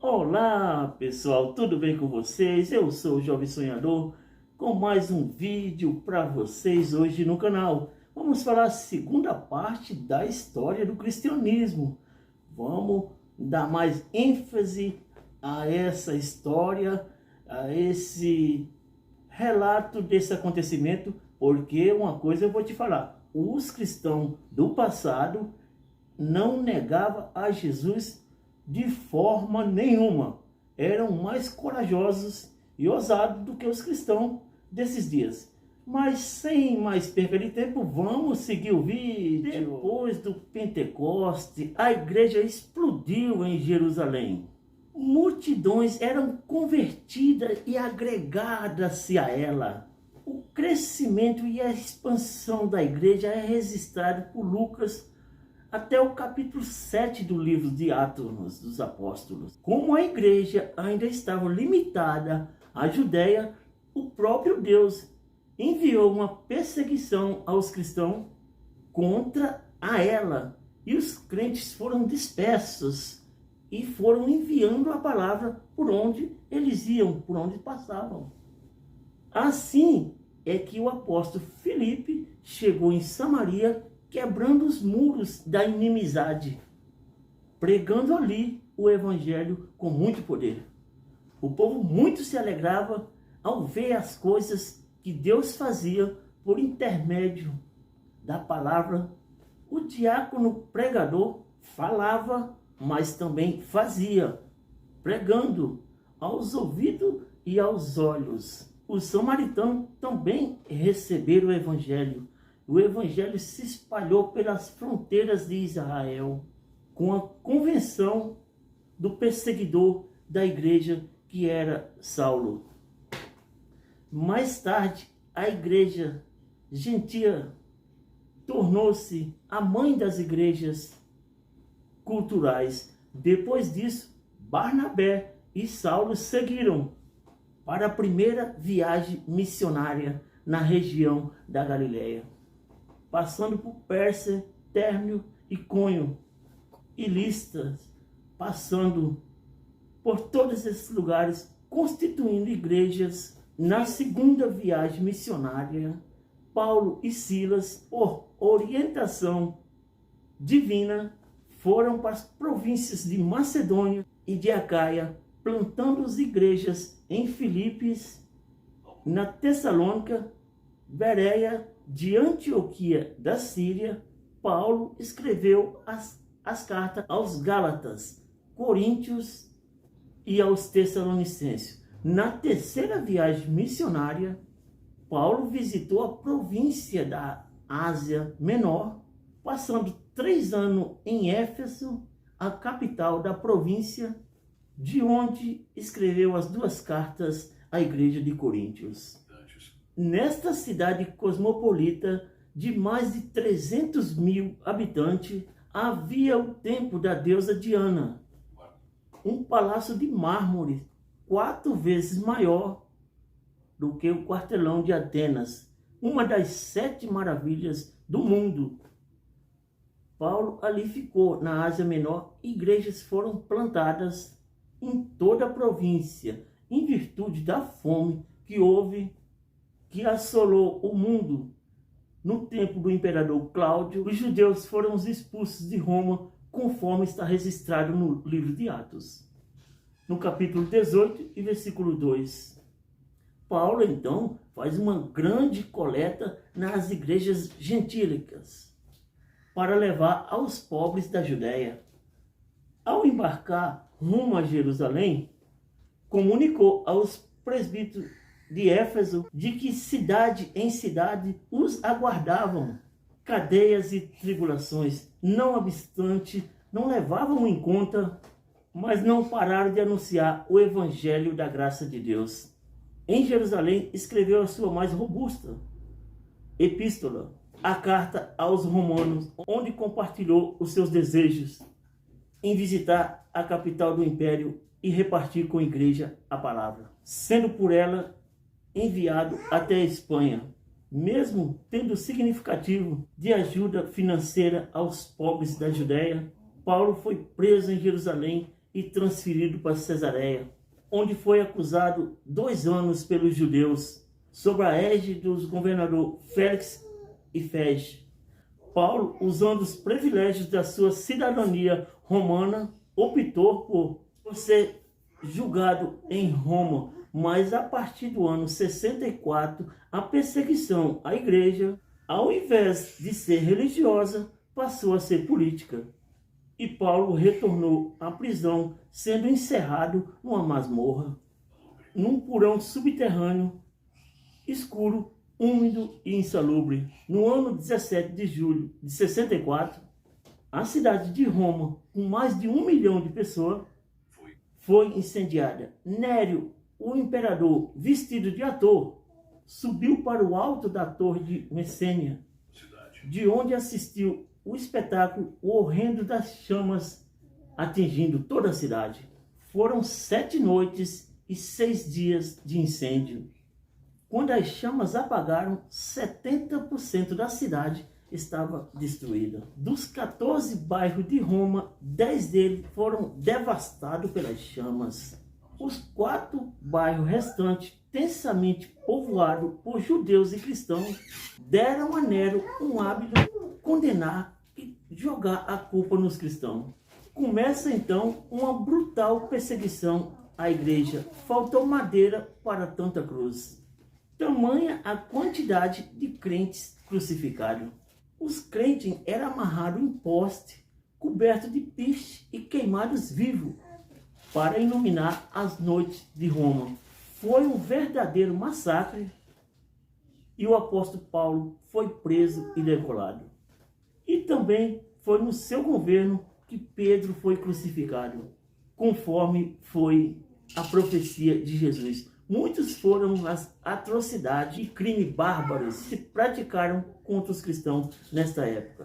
Olá pessoal, tudo bem com vocês? Eu sou o Jovem Sonhador com mais um vídeo para vocês hoje no canal. Vamos falar a segunda parte da história do cristianismo. Vamos dar mais ênfase a essa história, a esse relato desse acontecimento, porque uma coisa eu vou te falar: os cristãos do passado não negavam a Jesus de forma nenhuma. Eram mais corajosos e ousados do que os cristãos desses dias. Mas sem mais perder de tempo, vamos seguir o vídeo. Depois do Pentecoste, a igreja explodiu em Jerusalém. Multidões eram convertidas e agregadas-se a ela. O crescimento e a expansão da igreja é registrado por Lucas até o capítulo 7 do livro de Atos dos Apóstolos. Como a igreja ainda estava limitada à Judéia, o próprio Deus enviou uma perseguição aos cristãos contra a ela, e os crentes foram dispersos e foram enviando a palavra por onde eles iam, por onde passavam. Assim é que o apóstolo Filipe chegou em Samaria, quebrando os muros da inimizade, pregando ali o evangelho com muito poder. O povo muito se alegrava ao ver as coisas que Deus fazia por intermédio da palavra. O diácono pregador falava, mas também fazia, pregando aos ouvidos e aos olhos. Os samaritanos também receberam o evangelho. O evangelho se espalhou pelas fronteiras de Israel, com a convenção do perseguidor da igreja, que era Saulo. Mais tarde, a igreja gentia tornou-se a mãe das igrejas culturais. Depois disso, Barnabé e Saulo seguiram para a primeira viagem missionária na região da Galileia, passando por Pérsia, Término, Icônio e Listas, passando por todos esses lugares, constituindo igrejas. Na segunda viagem missionária, Paulo e Silas, por orientação divina, foram para as províncias de Macedônia e de Acaia, plantando as igrejas em Filipos, na Tessalônica, Bereia, de Antioquia da Síria. Paulo escreveu as cartas aos Gálatas, Coríntios e aos Tessalonicenses. Na terceira viagem missionária, Paulo visitou a província da Ásia Menor, passando 3 anos em Éfeso, a capital da província, de onde escreveu as 2 cartas à igreja de Coríntios. Nesta cidade cosmopolita de mais de 300.000 habitantes, havia o templo da deusa Diana, um palácio de mármore 4 vezes maior do que o quartelão de Atenas, uma das 7 maravilhas do mundo. Paulo ali ficou na Ásia Menor. Igrejas foram plantadas em toda a província, em virtude da fome que assolou o mundo. No tempo do imperador Cláudio, os judeus foram expulsos de Roma, conforme está registrado no livro de Atos, no capítulo 18 e versículo 2. Paulo, então, faz uma grande coleta nas igrejas gentílicas para levar aos pobres da Judéia. Ao embarcar rumo a Jerusalém, comunicou aos presbíteros de Éfeso de que cidade em cidade os aguardavam cadeias e tribulações. Não obstante, não levavam em conta, mas não pararam de anunciar o evangelho da graça de Deus. Em Jerusalém, escreveu a sua mais robusta epístola, a carta aos Romanos, onde compartilhou os seus desejos em visitar a capital do império e repartir com a igreja a palavra, sendo por ela enviado até a Espanha, mesmo tendo significativo de ajuda financeira aos pobres da Judéia. Paulo foi preso em Jerusalém e transferido para Cesareia, onde foi acusado 2 anos pelos judeus, sob a égide dos governadores Félix e Fege. Paulo, usando os privilégios da sua cidadania romana, optou por ser julgado em Roma, mas a partir do ano 64, a perseguição à igreja, ao invés de ser religiosa, passou a ser política. E Paulo retornou à prisão, sendo encerrado numa masmorra, num porão subterrâneo, escuro, úmido e insalubre. No ano 17 de julho de 64, a cidade de Roma, com mais de 1 milhão de pessoas, foi incendiada. Nério, o imperador, vestido de ator, subiu para o alto da torre de Messênia, de onde assistiu o espetáculo horrendo das chamas atingindo toda a cidade. Foram 7 noites e 6 dias de incêndio. Quando as chamas apagaram, 70% da cidade estava destruída. Dos 14 bairros de Roma, 10 deles foram devastados pelas chamas. Os 4 bairros restantes, densamente povoados por judeus e cristãos, deram a Nero um hábito condenar e jogar a culpa nos cristãos. Começa então uma brutal perseguição à igreja. Faltou madeira para tanta cruz. Tamanha a quantidade de crentes crucificados. Os crentes eram amarrados em poste, cobertos de piche e queimados vivos, para iluminar as noites de Roma. Foi um verdadeiro massacre e o apóstolo Paulo foi preso e degolado. E também foi no seu governo que Pedro foi crucificado, conforme foi a profecia de Jesus. Muitos foram as atrocidades e crimes bárbaros que se praticaram contra os cristãos nesta época.